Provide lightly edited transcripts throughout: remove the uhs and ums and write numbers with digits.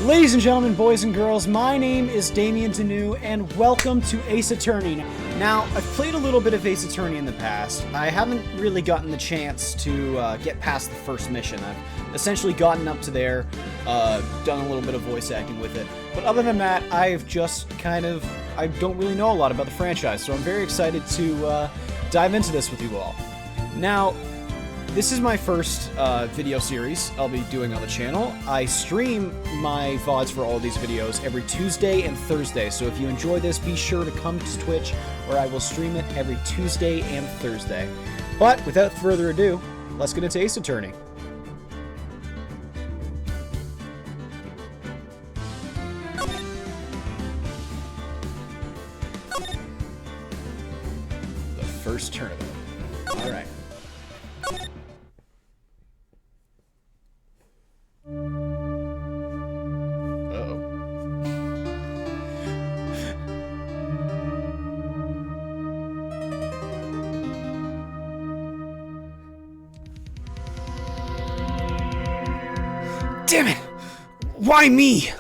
Ladies and gentlemen, boys and girls, my name is Damian Danu, and welcome to Ace Attorney. Now, I've played a little bit of Ace Attorney in the past. I haven't really gotten the chance to get past the first mission. I've essentially gotten up to there, done a little bit of voice acting with it. But other than that, I've just I don't really know a lot about the franchise, so I'm very excited to dive into this with you all. Now, this is my first video series I'll be doing on the channel. I stream my VODs for all of these videos every Tuesday and Thursday, so if you enjoy this, be sure to come to Twitch, where I will stream it every Tuesday and Thursday. But without further ado, let's get into Ace Attorney. The first tournament. Alright. Damn it! Why me? I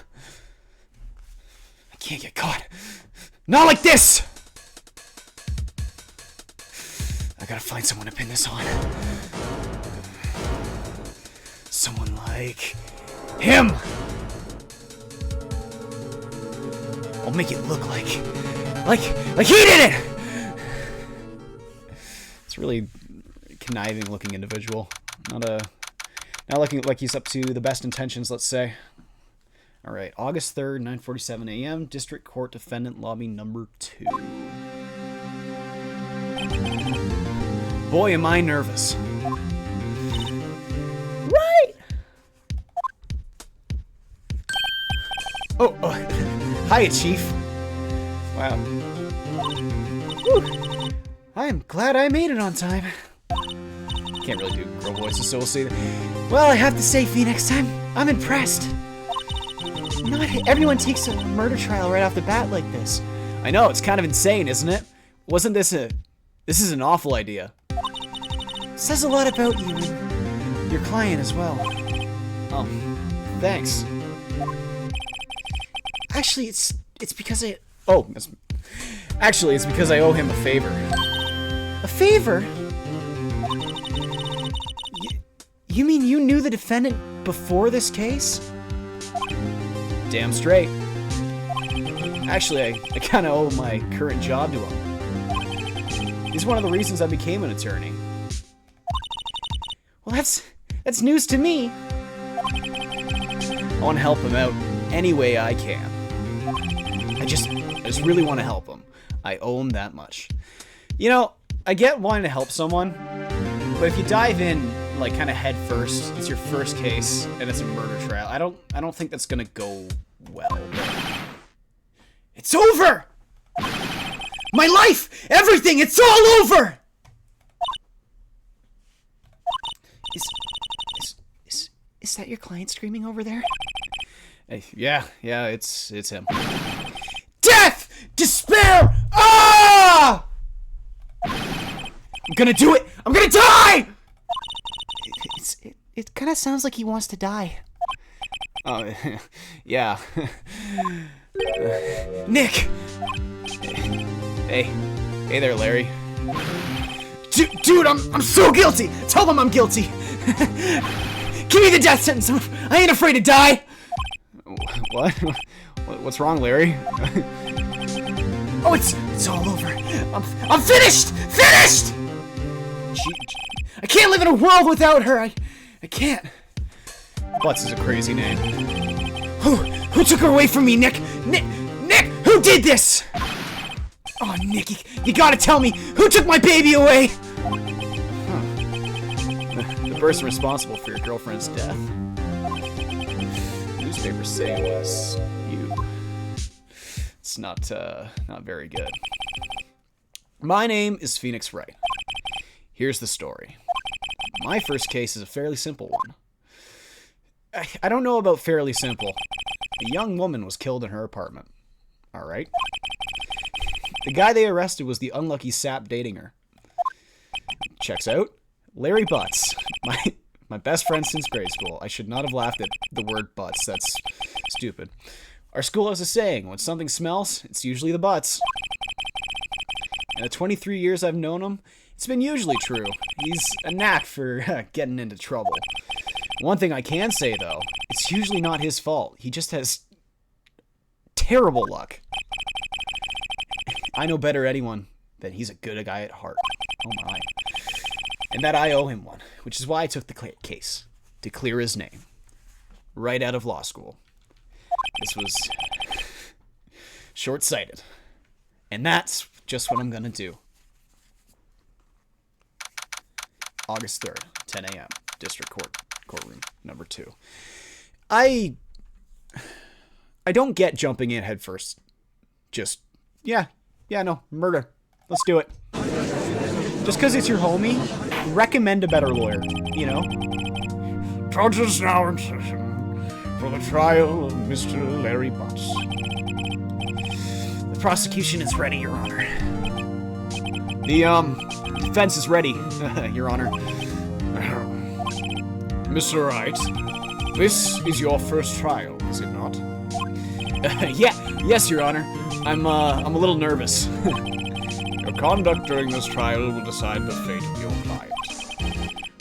can't get caught. Not like this! I gotta find someone to pin this on. Someone like him! I'll make it look like he did it! It's really conniving looking individual. Not looking like he's up to the best intentions, let's say. Alright, August 3rd, 9:47 a.m., District Court Defendant Lobby number 2. Boy, am I nervous. Right! Oh, hiya, Chief. Wow. Whew. I am glad I made it on time. Can't really do girl voices, so we'll see. Well, I have to say, Phoenix, I'm impressed. Not everyone takes a murder trial right off the bat like this. I know, it's kind of insane, isn't it? Wasn't this This is an awful idea. Says a lot about you and your client as well. Thanks. Actually, it's because Actually, it's because I owe him a favor. A favor? You mean you knew the defendant before this case? Damn straight. Actually, I kind of owe my current job to him. He's one of the reasons I became an attorney. Well, that's news to me. I want to help him out any way I can. I just really want to help him. I owe him that much. You know, I get wanting to help someone, but if you dive in like kind of head first, it's your first case and it's a murder trial, I don't think that's gonna go well. It's over! My life! Everything! It's all over! Is that your client screaming over there? Yeah, it's him. Death! Despair! Ah! I'm gonna do it! I'm gonna die! It kind of sounds like he wants to die. Oh, yeah. Nick! Hey there, Larry. Dude, I'm so guilty! Tell them I'm guilty! Give me the death sentence! I ain't afraid to die! What? What's wrong, Larry? Oh, it's all over. I'm finished! Finished! I can't live in a world without her. I can't. Butts is a crazy name. Who took her away from me, Nick? Nick, who did this? Oh, Nick, you gotta tell me, who took my baby away? Huh. The person responsible for your girlfriend's death. Newspapers say it was you. It's not very good. My name is Phoenix Wright. Here's the story. My first case is a fairly simple one. I don't know about fairly simple. A young woman was killed in her apartment. Alright. The guy they arrested was the unlucky sap dating her. Checks out. Larry Butts. My best friend since grade school. I should not have laughed at the word butts. That's stupid. Our school has a saying, when something smells, it's usually the butts. In the 23 years I've known him, it's been usually true. He's a knack for getting into trouble. One thing I can say, though, it's usually not his fault. He just has terrible luck. I know better anyone that he's a good guy at heart. Oh my. And that I owe him one, which is why I took the case, to clear his name. Right out of law school. This was short-sighted. And that's just what I'm gonna do. August 3rd, 10 a.m., District Courtroom number 2. I don't get jumping in head first. Just, yeah, no, murder. Let's do it. Just because it's your homie, recommend a better lawyer, you know? Judges now in session for the trial of Mr. Larry Butts. The prosecution is ready, Your Honor. The, defense is ready, Your Honor. Mr. Wright, this is your first trial, is it not? Yes, Your Honor. I'm a little nervous. Your conduct during this trial will decide the fate of your client.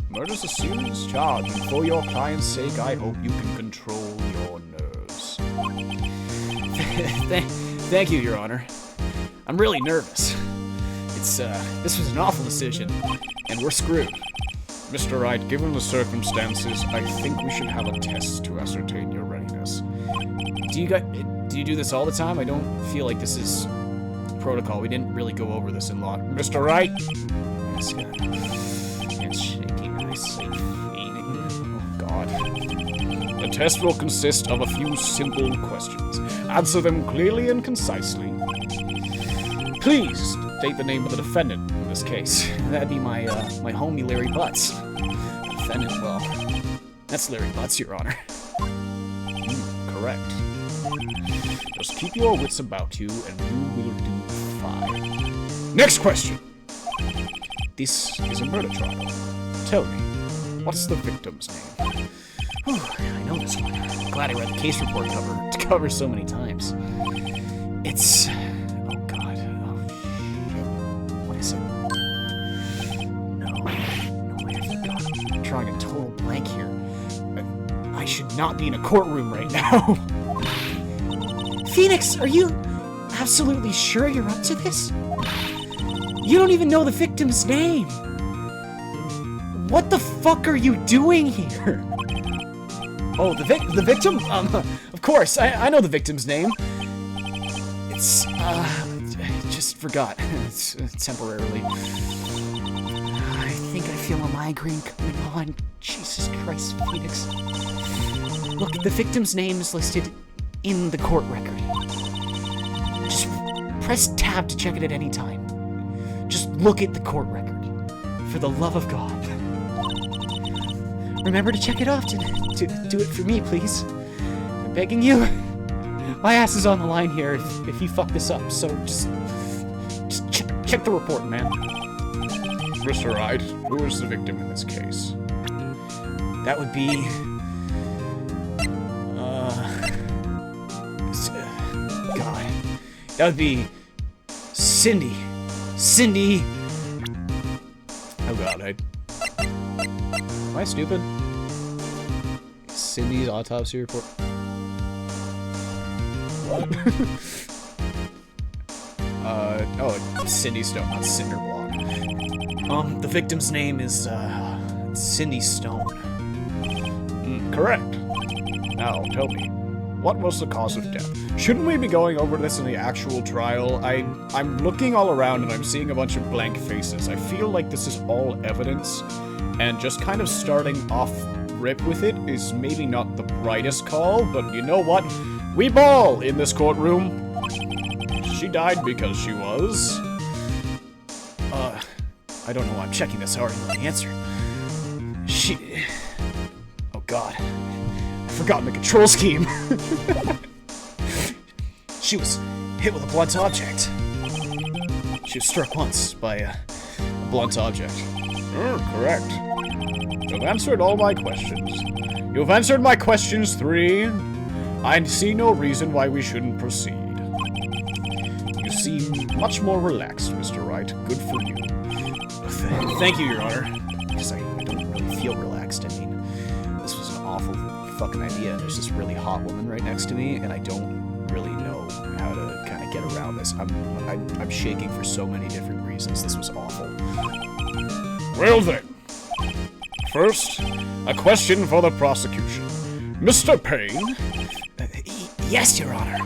Murder's a serious charge, and for your client's sake, I hope you can control your nerves. Thank you, Your Honor. I'm really nervous. This was an awful decision, and we're screwed. Mr. Wright, given the circumstances, I think we should have a test to ascertain your readiness. Do you do this all the time? I don't feel like this is protocol. We didn't really go over this in law. Mr. Wright? Yes, hands shaking, eyesight fading. Oh, God. The test will consist of a few simple questions. Answer them clearly and concisely. Please state the name of the defendant in this case. That'd be my homie Larry Butts. Defendant, well, that's Larry Butts, Your Honor. Correct. Just keep your wits about you, and you will do fine. Next question! This is a murder trial. Tell me, what's the victim's name? Whew, I know this one. I'm glad I read the case report cover so many times. It's... oh, God. Oh, shit. What is it? No, I forgot. I'm drawing a total blank here. I should not be in a courtroom right now. Phoenix, are you absolutely sure you're up to this? You don't even know the victim's name. What the fuck are you doing here? Oh, the victim? Of course, I know the victim's name. It's, I just forgot. It's temporarily. I think I feel a migraine coming on. Jesus Christ, Phoenix. Look, the victim's name is listed in the court record. Just press tab to check it at any time. Just look at the court record. For the love of God. Remember to check it off to do it for me, please. I'm begging you. My ass is on the line here if you fuck this up, so just check the report, man. Mr. Wright, who is the victim in this case? That would be... God. That would be... Cindy. Oh God, Am I stupid? Cindy's autopsy report. What? Oh, Cindy Stone, not Cinderblock. The victim's name is, Cindy Stone. Correct. Now, tell me, what was the cause of death? Shouldn't we be going over this in the actual trial? I'm looking all around and I'm seeing a bunch of blank faces. I feel like this is all evidence, and just kind of starting off rip with it is maybe not the brightest call, but you know what? We ball in this courtroom. She died because she was... I don't know why I'm checking this. I already know the answer. Oh God. I've forgotten the control scheme. She was hit with a blunt object. She was struck once by a blunt object. Correct. You've answered all my questions. You've answered my questions 3. I see no reason why we shouldn't proceed. You seem much more relaxed, Mr. Wright. Good for you. Thank you, Your Honor. Because I don't really feel relaxed. I mean, this was an awful fucking idea. There's this really hot woman right next to me, and I don't really know how to kind of get around this. I'm shaking for so many different reasons. This was awful. Well then. First, a question for the prosecution. Mr. Payne? Yes, Your Honor.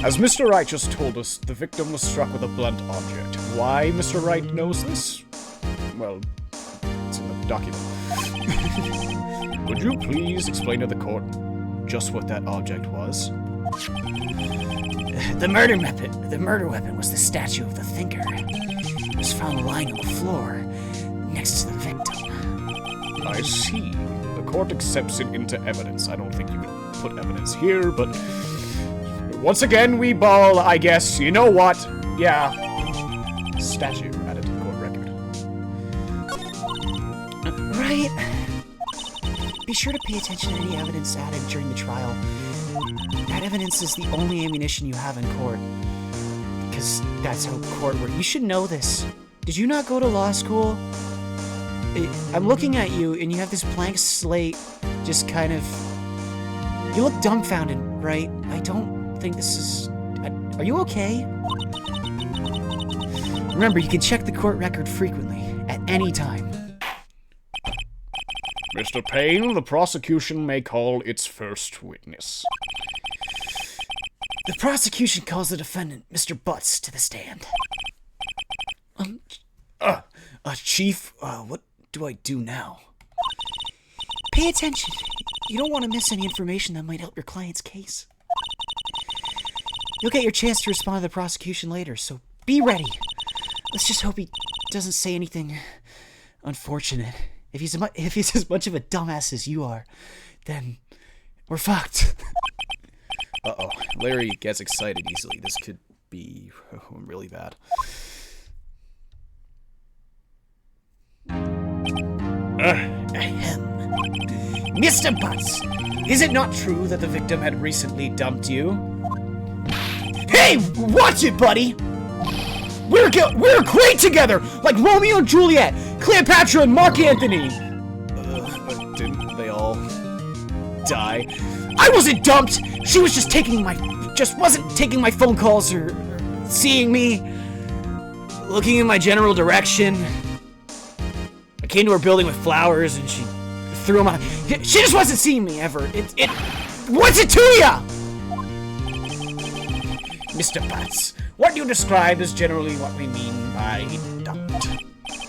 As Mr. Wright just told us, the victim was struck with a blunt object. Why Mr. Wright knows this? Well, it's in the document. Would you please explain to the court just what that object was? The murder weapon was the statue of the thinker. It was found lying on the floor next to the victim. I see. The court accepts it into evidence. I don't think you could put evidence here, but once again, we ball, I guess. You know what? Yeah. Statue added to the court record. Right. Be sure to pay attention to any evidence added during the trial. That evidence is the only ammunition you have in court. Because that's how court works. You should know this. Did you not go to law school? I'm looking at you, and you have this blank slate, just kind of... You look dumbfounded, right? I don't think this is... Are you okay? Remember, you can check the court record frequently, at any time. Mr. Payne, the prosecution may call its first witness. The prosecution calls the defendant, Mr. Butts, to the stand. Chief, what do I do now? Pay attention. You don't want to miss any information that might help your client's case. You'll get your chance to respond to the prosecution later, so be ready. Let's just hope he doesn't say anything unfortunate. If he's as much of a dumbass as you are, then we're fucked. Uh-oh. Larry gets excited easily. This could be really bad. Mr. Butts, is it not true that the victim had recently dumped you? Hey, watch it, buddy! We're great together, like Romeo and Juliet, Cleopatra and Mark Antony. Didn't they all die? I wasn't dumped. She was just wasn't taking my phone calls or seeing me, looking in my general direction. I came to her building with flowers and she threw them out. She just wasn't seeing me ever. What's it to ya? Mr. Butts, what you describe is generally what we mean by dumped.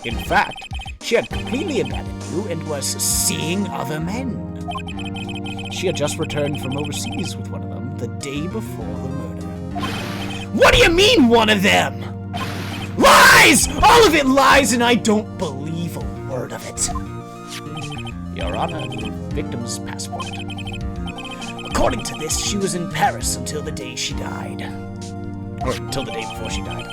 In fact, she had completely abandoned you and was seeing other men. She had just returned from overseas with one of them the day before the murder. What do you mean, one of them? Lies! All of it lies, and I don't believe a word of it. Your Honor, the victim's passport. According to this, she was in Paris until the day she died. Or until the day before she died.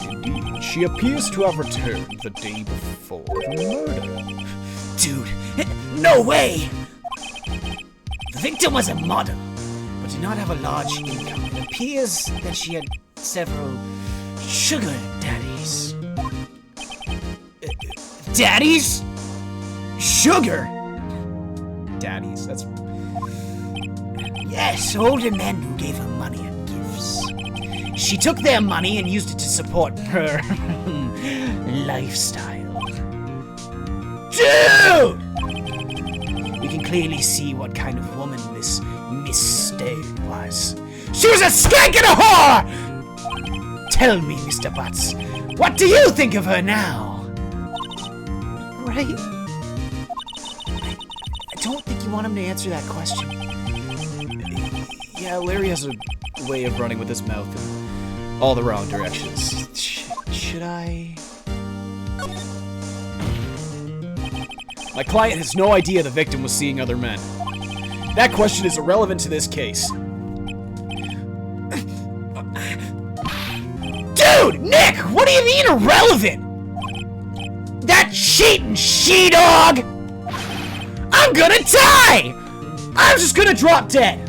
Indeed, she appears to have returned the day before the murder. Dude, no way! The victim was a model, but did not have a large income. It appears that she had several sugar daddies. Daddies? Sugar? Daddies, that's... Yes, older men who gave her money and gifts. She took their money and used it to support her lifestyle. Dude! We can clearly see what kind of woman this Miss Stone was. She was a skank and a whore! Tell me, Mr. Butts, what do you think of her now? Right? I don't think you want him to answer that question. Yeah, Larry has a way of running with his mouth in all the wrong directions. Should I... My client has no idea the victim was seeing other men. That question is irrelevant to this case. Dude, Nick, what do you mean irrelevant? That cheating she-dog! I'm gonna die! I'm just gonna drop dead.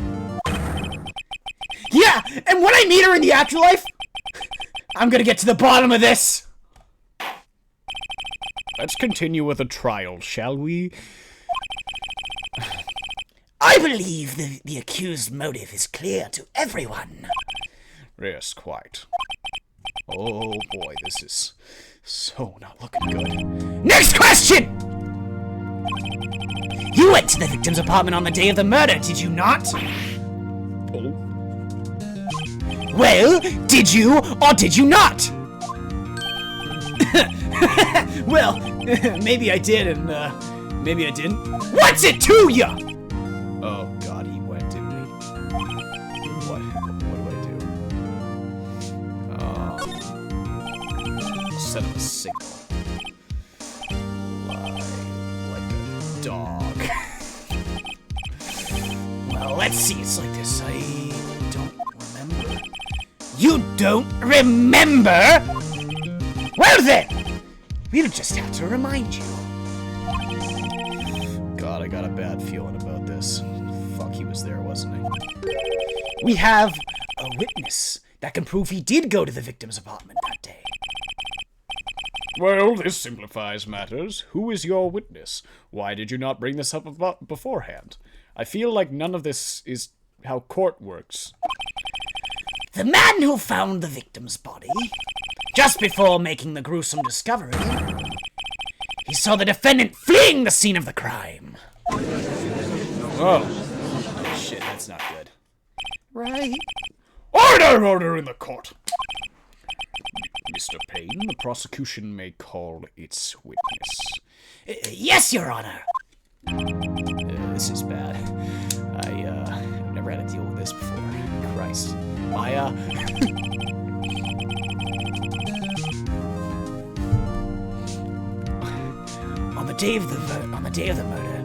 Yeah, and when I meet her in the afterlife, I'm gonna get to the bottom of this. Let's continue with the trial, shall we? I believe the accused motive is clear to everyone. Yes, quite. Oh boy, this is so not looking good. Next question! You went to the victim's apartment on the day of the murder, did you not? Oh. Well, did you or did you not? Well, maybe I did and maybe I didn't. What's it to ya? Oh god, he went, didn't he? What do I do? Set up a signal. Lie like a dog. Well, let's see, it's like this. I don't remember. You don't remember? Well then, we'll just have to remind you. God, I got a bad feeling about this. Fuck, he was there, wasn't he? We have a witness that can prove he did go to the victim's apartment that day. Well, this simplifies matters. Who is your witness? Why did you not bring this up beforehand? I feel like none of this is how court works. The man who found the victim's body, just before making the gruesome discovery, he saw the defendant fleeing the scene of the crime. Oh. Shit, that's not good. Right? Order in the court! Mr. Payne, the prosecution may call its witness. Yes, Your Honor. This is bad. I've never had to deal with this before. Christ. On the day of the murder,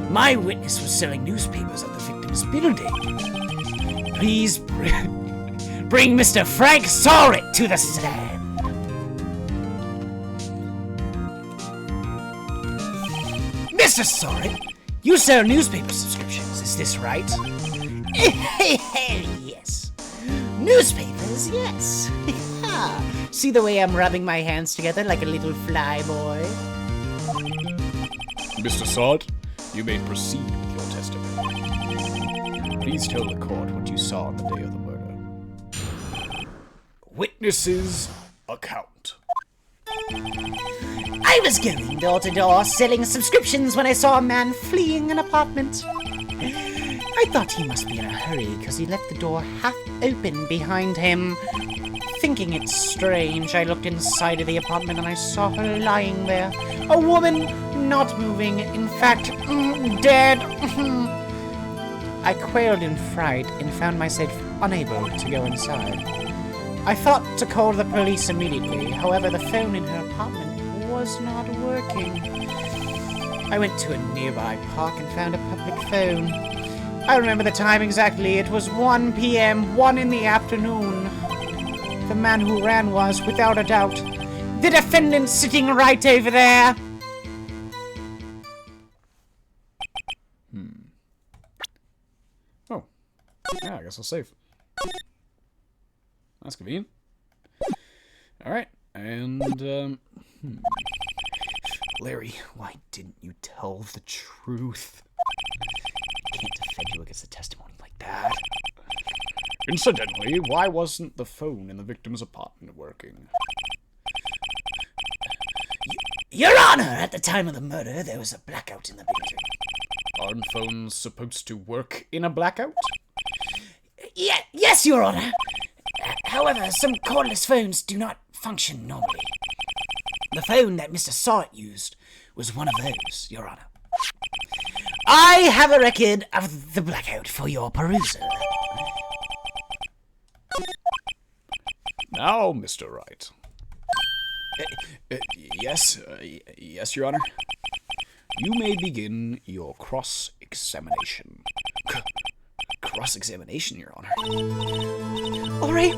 my witness was selling newspapers at the victim's building. Please bring Mr. Frank Sorrett to the stand. Mr. Sorrett, you sell newspaper subscriptions, is this right? Yes. Newspapers, yes. See the way I'm rubbing my hands together like a little fly boy? Mr. Salt, you may proceed with your testimony. Please tell the court what you saw on the day of the murder. Witness's account. I was going door to door selling subscriptions when I saw a man fleeing an apartment. I thought he must be in a hurry because he left the door half open behind him. Thinking it strange, I looked inside of the apartment and I saw her lying there. A woman, not moving, in fact, dead. I quailed in fright and found myself unable to go inside. I thought to call the police immediately, however the phone in her apartment was not working. I went to a nearby park and found a public phone. I remember the time exactly, it was 1 p.m., 1 in the afternoon. The man who ran was, without a doubt, the defendant sitting right over there. Oh. Yeah, I guess I'll save. That's convenient. Alright, and, Larry, why didn't you tell the truth? I can't defend you against a testimony like that. Incidentally, why wasn't the phone in the victim's apartment working? Your Honor, at the time of the murder, there was a blackout in the building. Aren't phones supposed to work in a blackout? Yes, Your Honor. However, some cordless phones do not function normally. The phone that Mr. Sawit used was one of those, Your Honor. I have a record of the blackout for your perusal. Now, Mr. Wright. Yes, Your Honor. You may begin your cross-examination. Cross-examination, Your Honor. All right.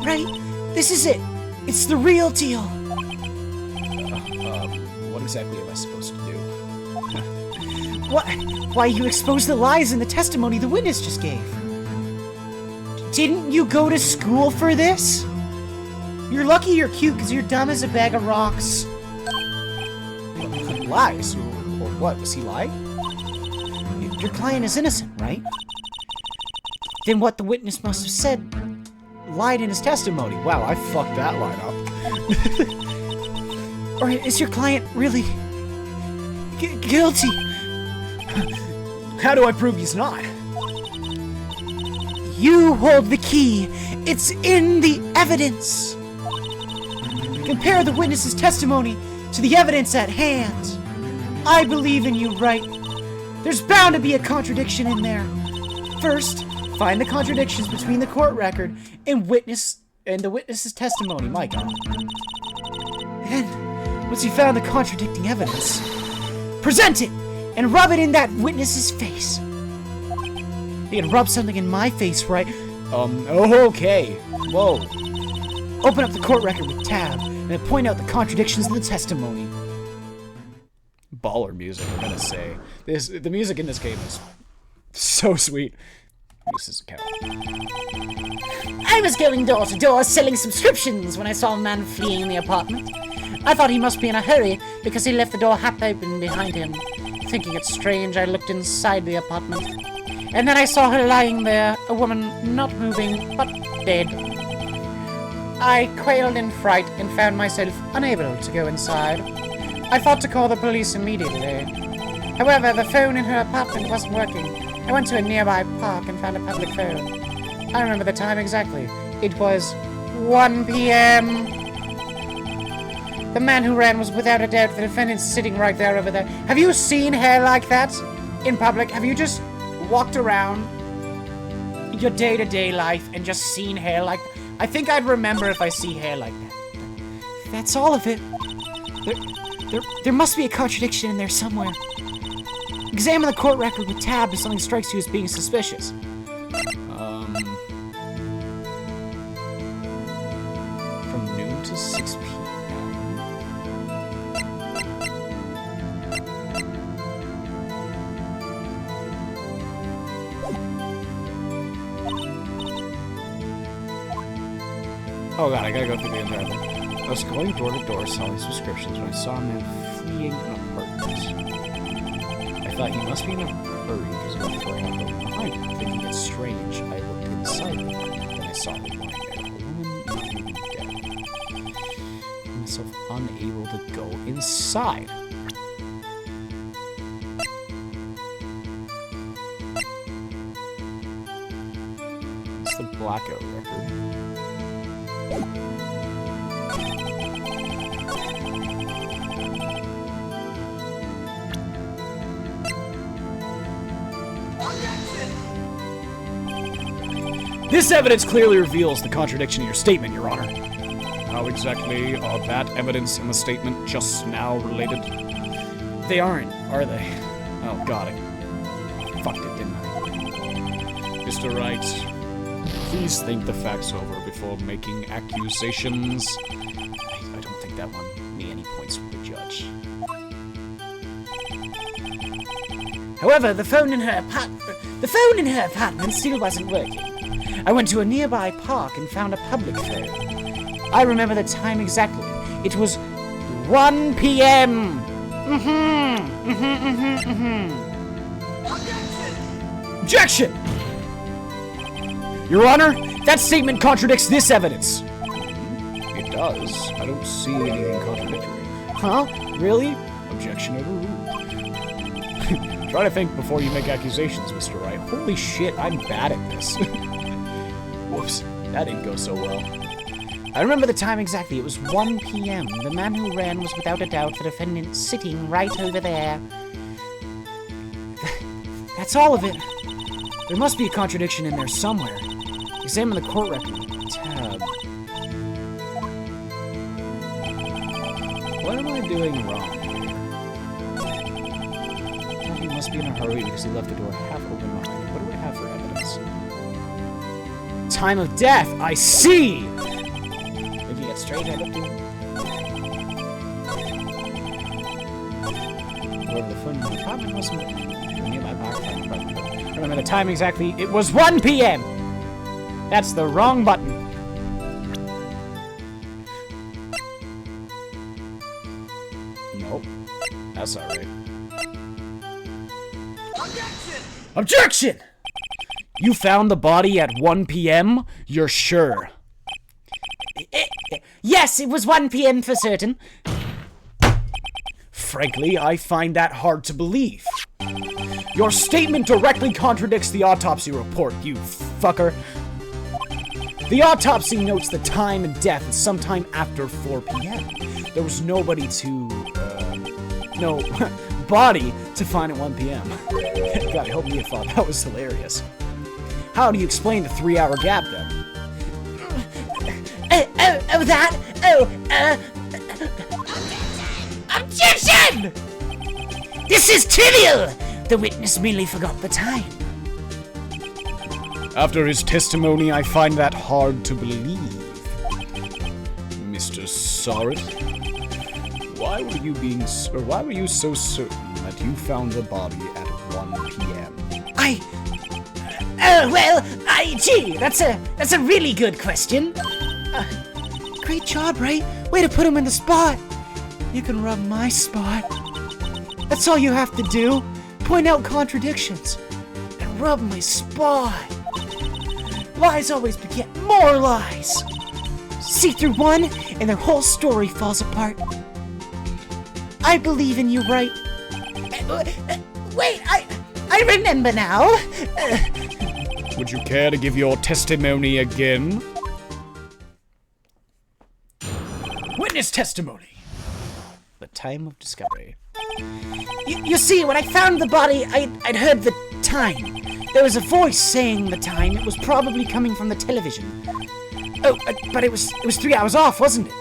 This is it. It's the real deal. What exactly am I supposed to do? What? Why, you exposed the lies in the testimony the witness just gave. Didn't you go to school for this? You're lucky you're cute because you're dumb as a bag of rocks. Lies? Or what? Was he lying? Your client is innocent, right? Then what the witness must have said lied in his testimony. Wow, I fucked that line up. Or is your client really guilty? How do I prove he's not? You hold the key. It's in the evidence. Compare the witness's testimony to the evidence at hand. I believe in you, right? There's bound to be a contradiction in there. First, find the contradictions between the court record and the witness's testimony. My God. Then, once you found the contradicting evidence, present it and rub it in that witness's face. You can rub something in my face, right? Okay. Whoa. Open up the court record with tab and then point out the contradictions in the testimony. Baller music, I'm gonna say. The music in this game is so sweet. This is a cow. I was going door to door selling subscriptions when I saw a man fleeing the apartment. I thought he must be in a hurry because he left the door half open behind him. Thinking it strange, I looked inside the apartment. And then I saw her lying there, a woman not moving, but dead. I quailed in fright and found myself unable to go inside. I thought to call the police immediately. However, the phone in her apartment wasn't working. I went to a nearby park and found a public phone. I remember the time exactly. It was 1 p.m. The man who ran was without a doubt the defendant sitting right there over there. Have you seen hair like that in public? Have you just walked around your day-to-day life and just seen hair like that? I think I'd remember if I see hair like that. That's all of it. There must be a contradiction in there somewhere. Examine the court record with tab if something strikes you as being suspicious. From noon to 6 p.m. Oh god, I gotta go through the entire thing. I was going door to door selling subscriptions when I saw a man fleeing an apartment. I thought he must be in a hurry because he was going out behind him. Thinking it's strange, I looked inside the apartment. Then I saw him lying there, a woman not even dead. I found myself unable to go inside. It's the blackout record. This evidence clearly reveals the contradiction in your statement, Your Honor. How exactly are that evidence and the statement just now related? They aren't, are they? Oh god, I fucked it, didn't I? Mr. Wright, please think the facts over before making accusations. I don't think that won me any points with the judge. However, the phone in her apartment still wasn't working. I went to a nearby park and found a public phone. I remember the time exactly. It was 1 p.m. Objection! Your Honor, that statement contradicts this evidence. It does. I don't see anything contradictory. Huh? Really? Objection overruled. Try to think before you make accusations, Mr. Wright. Holy shit, I'm bad at this. Whoops, that didn't go so well. I remember the time exactly. It was 1 p.m. The man who ran was without a doubt the defendant sitting right over there. That's all of it. There must be a contradiction in there somewhere. Examine the court record. Tab. What am I doing wrong here? He must be in a hurry because he left the door half open behind him. What do I have for evidence? Time of death! I see! Making it it straight. I looked in. Go to the phone. The apartment wasn't near my apartment. I don't remember the time exactly. It was 1 p.m. That's the wrong button. Nope. That's alright. Objection! You found the body at 1 p.m.? You're sure? Yes, it was 1 p.m. for certain. Frankly, I find that hard to believe. Your statement directly contradicts the autopsy report, you fucker. The autopsy notes the time and death is sometime after 4 p.m. There was nobody no body to find at 1 p.m. God, help me if that was hilarious. How do you explain the 3-hour gap then? Objection! This is trivial! The witness merely forgot the time. After his testimony, I find that hard to believe. Mr. Sorrett, why were you so certain that you found the body at 1 p.m.? Gee, that's a really good question. Great job, right? Way to put him in the spot. You can rub my spot. That's all you have to do. Point out contradictions and rub my spot. Lies always beget more lies. See through one, and their whole story falls apart. I believe in you, right? Wait, I remember now. Would you care to give your testimony again? Witness testimony. The time of discovery. You see, when I found the body, I'd heard the time. There was a voice saying the time. It was probably coming from the television. Oh, but it was 3 hours off, wasn't it?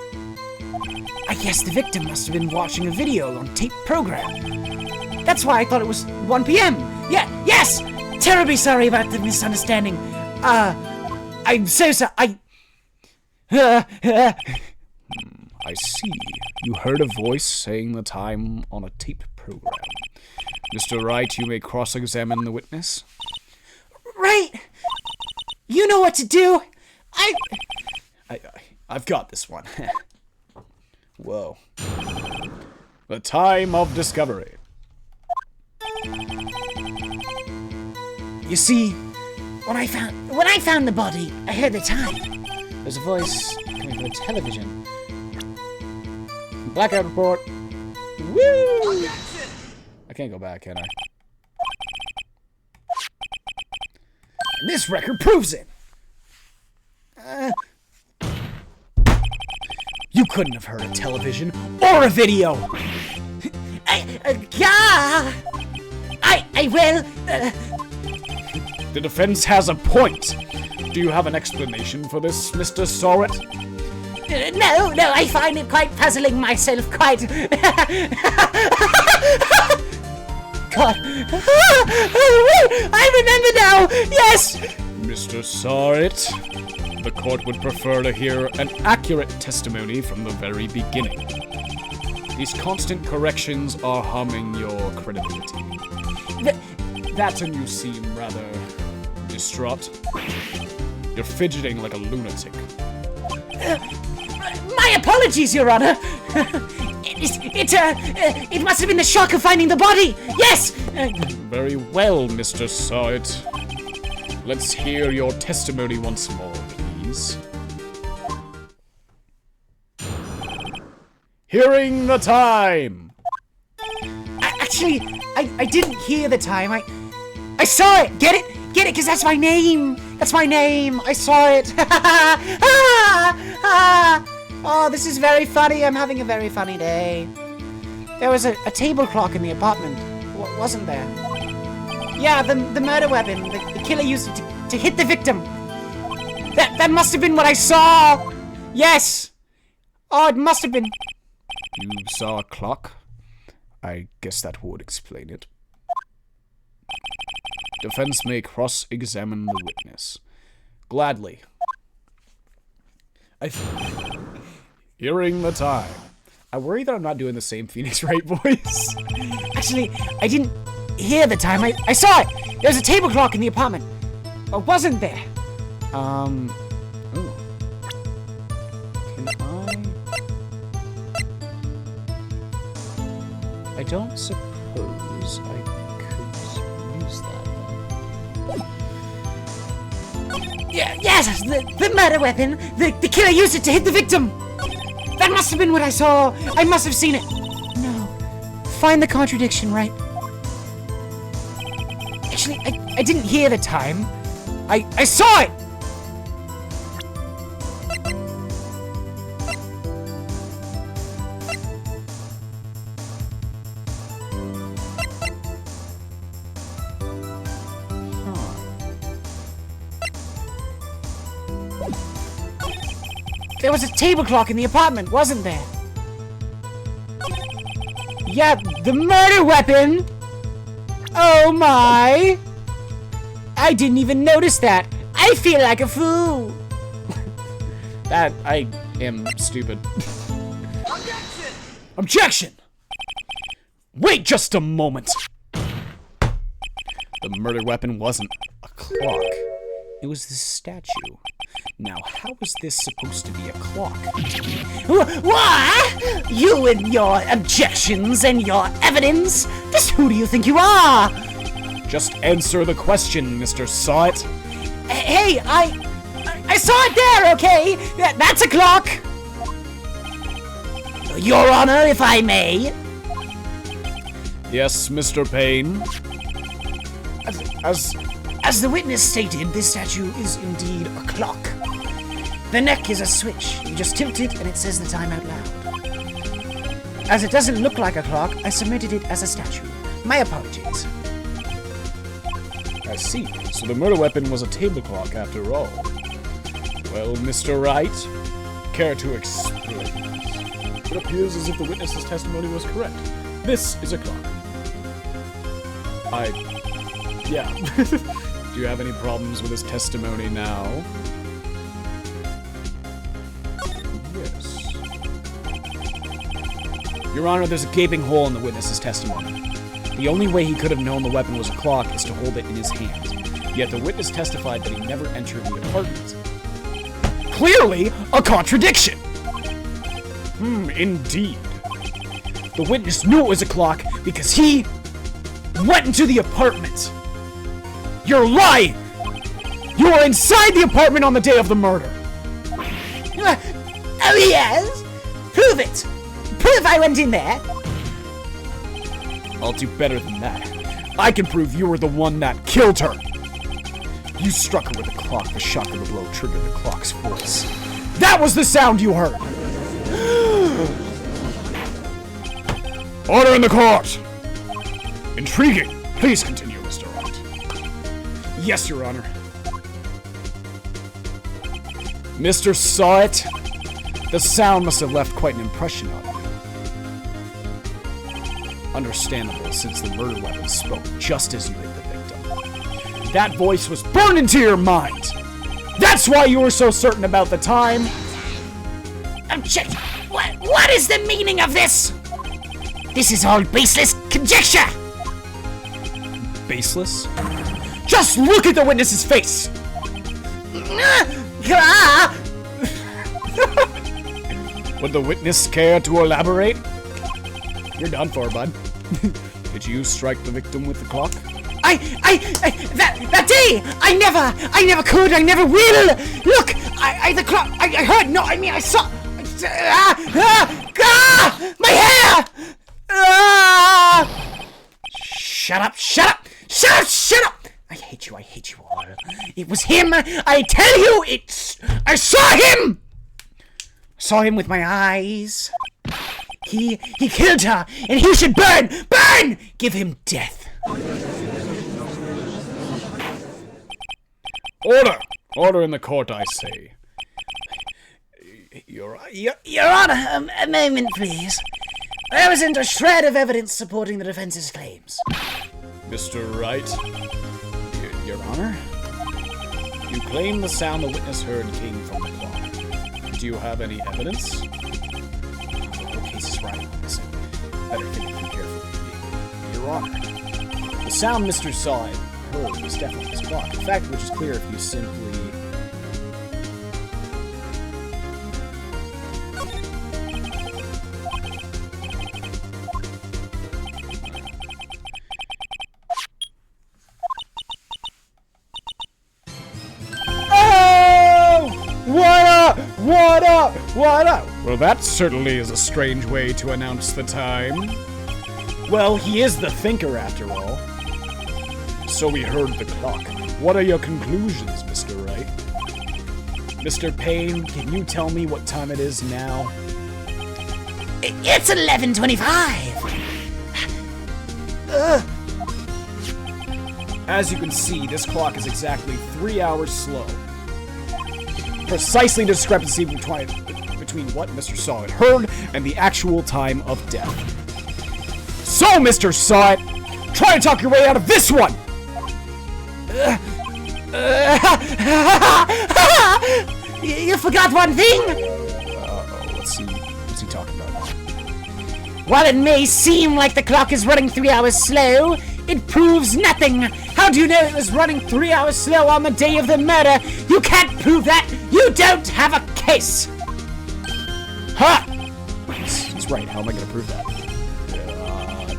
I guess the victim must have been watching a video on tape program. That's why I thought it was 1 p.m. Yes! Terribly sorry about the misunderstanding. I'm so sorry. I see. You heard a voice saying the time on a tape program. Mr. Wright, you may cross-examine the witness. Right! You know what to do! I've got this one. Whoa. The time of discovery. You see, when I found the body, I heard the time. There's a voice coming from the television. Blackout report. Woo! I can't go back, can I? And this record proves it. You couldn't have heard a television or a video. I will. The defense has a point. Do you have an explanation for this, Mr. Sorrett? No, I find it quite puzzling myself, quite. God. I remember now, yes! Mr. Sorrett, the court would prefer to hear an accurate testimony from the very beginning. These constant corrections are harming your credibility. That's when you seem rather distraught. You're fidgeting like a lunatic. My apologies, Your Honor. It must have been the shock of finding the body. Yes. Very well, Mr. Sorrett. Let's hear your testimony once more, please. Hearing the time. Actually, I didn't hear the time. I saw it. Get it? Get it? Because that's my name. That's my name. I saw it. Oh, this is very funny. I'm having a very funny day. There was a table clock in the apartment, wasn't there? Yeah, the murder weapon. The killer used it to hit the victim. That must have been what I saw. Yes. Oh, it must have been. You saw a clock? I guess that would explain it. Defense may cross-examine the witness. Gladly. Hearing the time. I worry that I'm not doing the same Phoenix Wright voice. Actually, I didn't hear the time. I saw it. There's a table clock in the apartment. Or wasn't there? Ooh. I don't suppose I could use that. Yes, the murder weapon. The killer used it to hit the victim. That must have been what I saw. I must have seen it. No. Find the contradiction, right? Actually, I didn't hear the time. I saw it! There was a table clock in the apartment, wasn't there? Yeah, the murder weapon! Oh my! I didn't even notice that. I feel like a fool. That I am stupid. Objection! Objection! Wait just a moment. The murder weapon wasn't a clock. It was this statue. Now, how was this supposed to be a clock? What? You and your objections and your evidence? Just who do you think you are? Just answer the question, Mr. Saw It. Hey, I saw it there, okay? That's a clock. Your Honor, if I may. Yes, Mr. Payne. As the witness stated, this statue is indeed a clock. The neck is a switch. You just tilt it and it says the time out loud. As it doesn't look like a clock, I submitted it as a statue. My apologies. I see. So the murder weapon was a table clock after all. Well, Mr. Wright, care to explain? It appears as if the witness's testimony was correct. This is a clock. Yeah. Do you have any problems with his testimony now? Yes. Your Honor, there's a gaping hole in the witness's testimony. The only way he could have known the weapon was a clock is to hold it in his hand. Yet the witness testified that he never entered the apartment. Clearly, a contradiction! Indeed. The witness knew it was a clock because he went into the apartment. You're lying! You were inside the apartment on the day of the murder! Oh yes? Prove it! Prove I went in there! I'll do better than that. I can prove you were the one that killed her! You struck her with a clock. The shock of the blow triggered the clock's voice. That was the sound you heard! Order in the court! Intriguing. Please continue, Mr. Wright. Yes, Your Honor. Mr. Saw It, the sound must have left quite an impression on you. Understandable, since the murder weapon spoke just as you hit the victim. That voice was burned into your mind! That's why you were so certain about the time! Objection! What is the meaning of this? This is all baseless conjecture! Baseless? Just look at the witness's face! Would the witness care to elaborate? You're done for, bud. Did you strike the victim with the clock? That day! I never could, I never will! Look! The clock, I heard, no, I mean, I saw... my hair! Shut up! Shut up! I hate you all. It was him, I tell you, I saw him! Saw him with my eyes. He killed her, and he should burn! Burn! Give him death. Order! Order in the court, I say. Your Honor, a moment, please. There isn't a shred of evidence supporting the defense's claims. Mr. Wright, Your Honor, you claim the sound the witness heard came from the clock. Do you have any evidence? case is right on this. Better think it through carefully. Your Honor. The sound Mr. Saw heard was definitely his clock. In fact, which is clear if you simply... What up? Well, that certainly is a strange way to announce the time. Well, he is the thinker, after all. So we heard the clock. What are your conclusions, Mr. Wright? Mr. Payne, can you tell me what time it is now? It's 11:25. As you can see, this clock is exactly 3 hours slow. Precisely the discrepancy between what Mr. Saw had heard and the actual time of death. So, Mr. Saw, try to talk your way out of this one! You forgot one thing? What's he talking about? While it may seem like the clock is running 3 hours slow, it proves nothing. How do you know it was running 3 hours slow on the day of the murder? You can't prove that. You don't have a case. Ha! He's right. How am I going to prove that?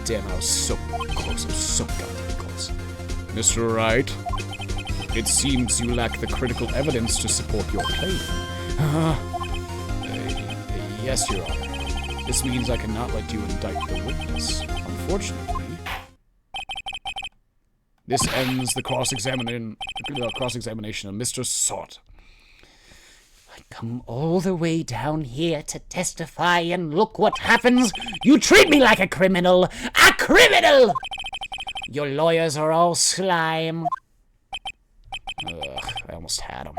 Damn, I was so close. I was so goddamn close. Mr. Wright, it seems you lack the critical evidence to support your claim. Yes, Your Honor. This means I cannot let you indict the witness. Unfortunately, this ends the cross-examination of Mr. Sot. I come all the way down here to testify, and look what happens. You treat me like a criminal. A criminal! Your lawyers are all slime. I almost had him.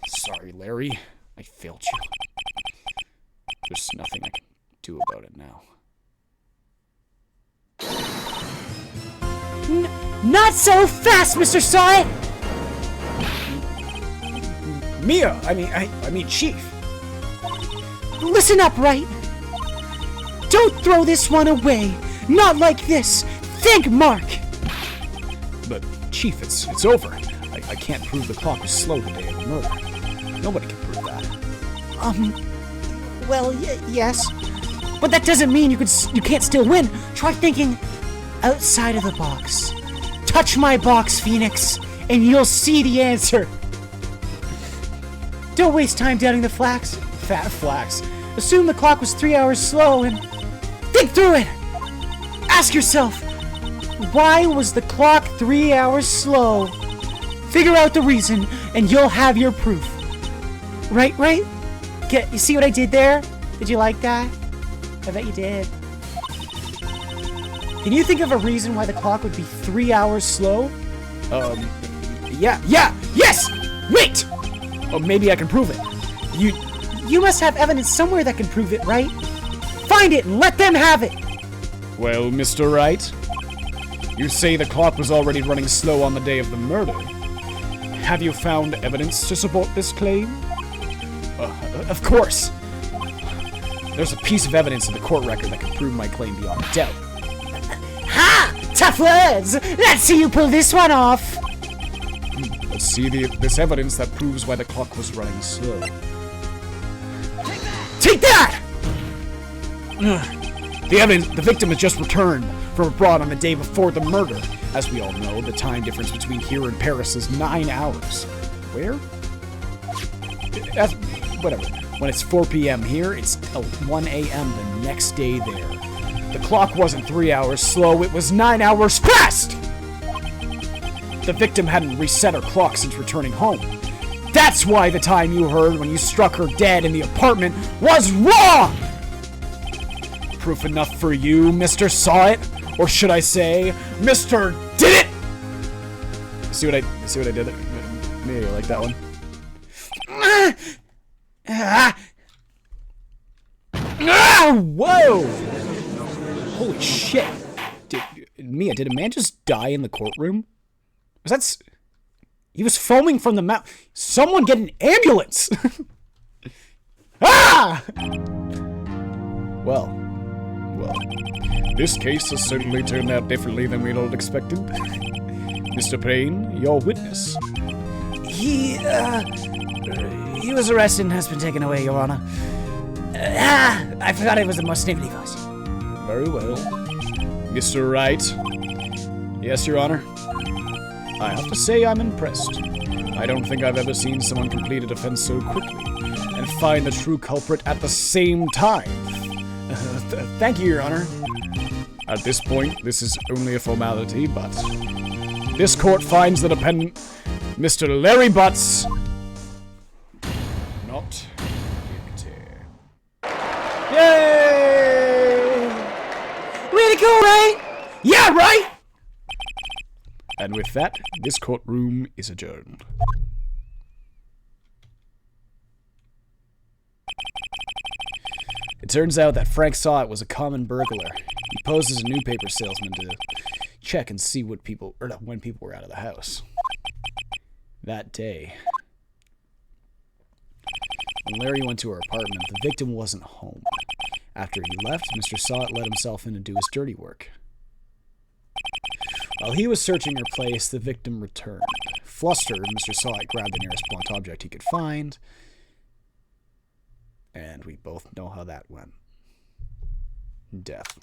Sorry, Larry. I failed you. There's nothing I can do about it now. Not so fast, Mr. Saw. Mia! I mean, Chief. Listen up, Wright. Don't throw this one away. Not like this. Think, Mark. But, Chief, it's over. I can't prove the clock was slow the day of the murder. Nobody can prove that. Well, yes. But that doesn't mean you can't still win. Try thinking outside of the box. Touch my box, Phoenix, and you'll see the answer. Don't waste time doubting the flax. Fat flax. Assume the clock was 3 hours slow and think through it. Ask yourself, why was the clock 3 hours slow? Figure out the reason, and you'll have your proof. Right? You see what I did there? Did you like that? I bet you did. Can you think of a reason why the clock would be 3 hours slow? Yes! Wait! Oh, maybe I can prove it. You must have evidence somewhere that can prove it, right? Find it and let them have it! Well, Mr. Wright, you say the clock was already running slow on the day of the murder. Have you found evidence to support this claim? Of course. There's a piece of evidence in the court record that can prove my claim beyond a doubt. Ha! Tough words! Let's see you pull this one off! Let's see this evidence that proves why the clock was running slow. Take that! The victim has just returned from abroad on the day before the murder. As we all know, the time difference between here and Paris is 9 hours. Where? Whatever. When it's 4 p.m. here, it's 1 a.m. the next day there. The clock wasn't 3 hours slow, it was 9 hours fast! The victim hadn't reset her clock since returning home. That's why the time you heard when you struck her dead in the apartment was wrong! Proof enough for you, Mr. Saw It? Or should I say, Mr. Did It? See what I did there? Maybe I like that one. Whoa! Holy shit. Mia, did a man just die in the courtroom? He was foaming from the mouth. Someone get an ambulance! Ah! Well, this case has certainly turned out differently than we'd all expected. Mr. Payne, your witness. He was arrested and has been taken away, Your Honor. I forgot it was a more snivelly voice. Very well. Mr. Wright. Yes, Your Honor. I have to say I'm impressed. I don't think I've ever seen someone complete a defense so quickly and find the true culprit at the same time. Thank you, Your Honor. At this point, this is only a formality, but this court finds the defendant, Mr. Larry Butts, not guilty. Yay! Way to go, right? Yeah, right? And with that, this courtroom is adjourned. It turns out that Frank saw it was a common burglar. He posed as a newspaper salesman to check and see when people were out of the house. That day, when Larry went to her apartment, the victim wasn't home. After he left, Mr. Sawat let himself in to do his dirty work. While he was searching her place, the victim returned. Flustered, Mr. Sawat grabbed the nearest blunt object he could find, and we both know how that went. Death.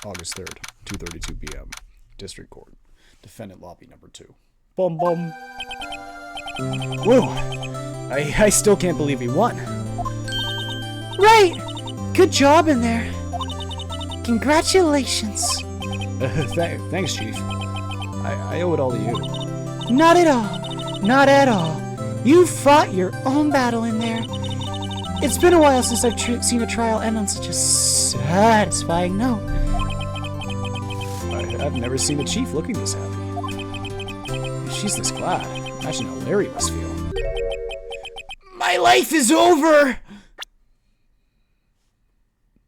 August 3rd, 2:32 p.m. District Court. Defendant lobby number 2. Bum bum. Whoa. I still can't believe he won. Right. Good job in there. Congratulations. Thanks, Chief. I owe it all to you. Not at all. Not at all. You fought your own battle in there. It's been a while since I've seen a trial end on such a satisfying note. I've never seen the Chief looking this happy. If she's this glad, imagine how Larry must feel. My life is over!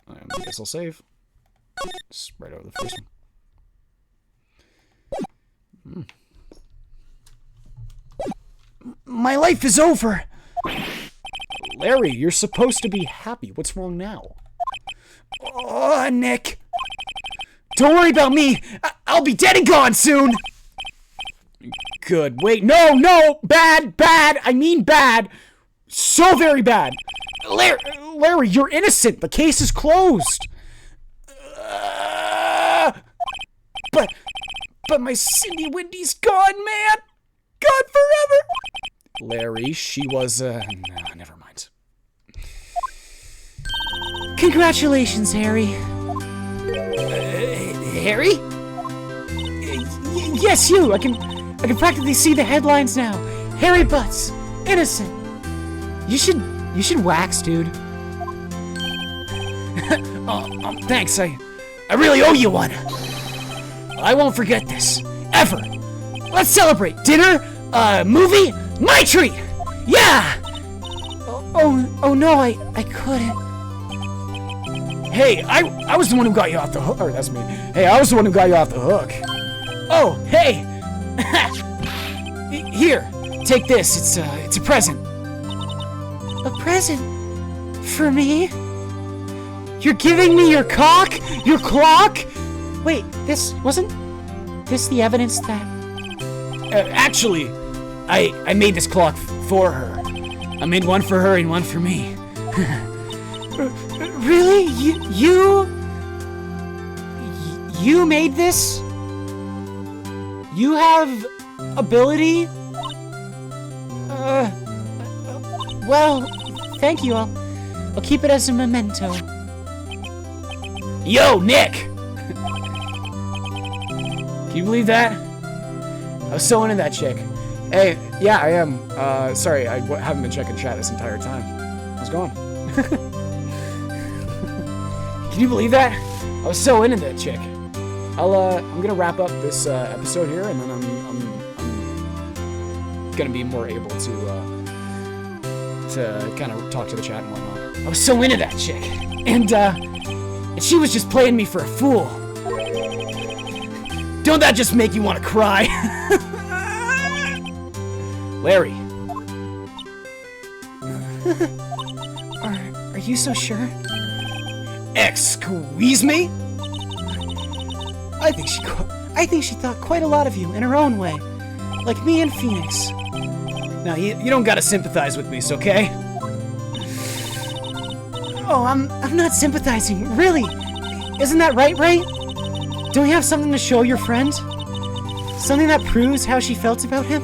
I guess I'll save. Just right over the first one. My life is over! Larry, you're supposed to be happy. What's wrong now? Oh, Nick. Don't worry about me. I'll be dead and gone soon. Good. Wait. No. Bad. I mean bad. So very bad. Larry, you're innocent. The case is closed. But my Cindy Windy's gone, man. Gone forever. Larry, she was, no, never mind. Congratulations, Harry. Harry? Yes, you. I can practically see the headlines now. Harry Butts, innocent. You should wax, dude. Thanks. I really owe you one. I won't forget this ever. Let's celebrate. Dinner, movie, my treat. Yeah. Oh no, I couldn't. Hey, I was the one who got you off the hook. Or that's me. Hey, I was the one who got you off the hook. Oh, hey. Here, take this. It's a present. A present? For me? You're giving me your cock? Your clock? Wait, wasn't this the evidence that... actually, I made this clock for her. I made one for her and one for me. Really? You made this? You have ability? Well, thank you. I'll keep it as a memento. Yo, Nick! Can you believe that? I was so into that chick. Hey, yeah, I am. Sorry, I haven't been checking chat this entire time. How's it going? Can you believe that? I was so into that chick. I'm gonna wrap up this episode here, and then I'm gonna be more able to kind of talk to the chat and whatnot. I was so into that chick, and she was just playing me for a fool. Don't that just make you want to cry? Larry. Are you so sure? Squeeze me? I think she thought quite a lot of you in her own way. Like me and Phoenix. Now, you don't gotta sympathize with me, okay? Oh, I'm not sympathizing, really. Isn't that right, Ray? Don't you have something to show your friend? Something that proves how she felt about him?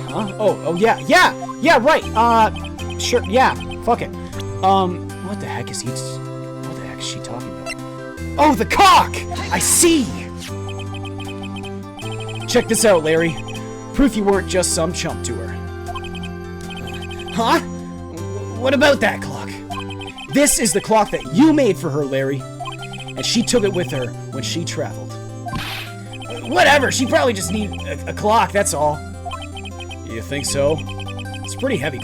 Huh? Oh, yeah, right. Sure, yeah, fuck it. What the heck is she talking about? Oh, the cock! I see! Check this out, Larry. Proof you weren't just some chump to her. Huh? What about that clock? This is the clock that you made for her, Larry. And she took it with her when she traveled. Whatever, she probably just needed a clock, that's all. You think so? It's pretty heavy.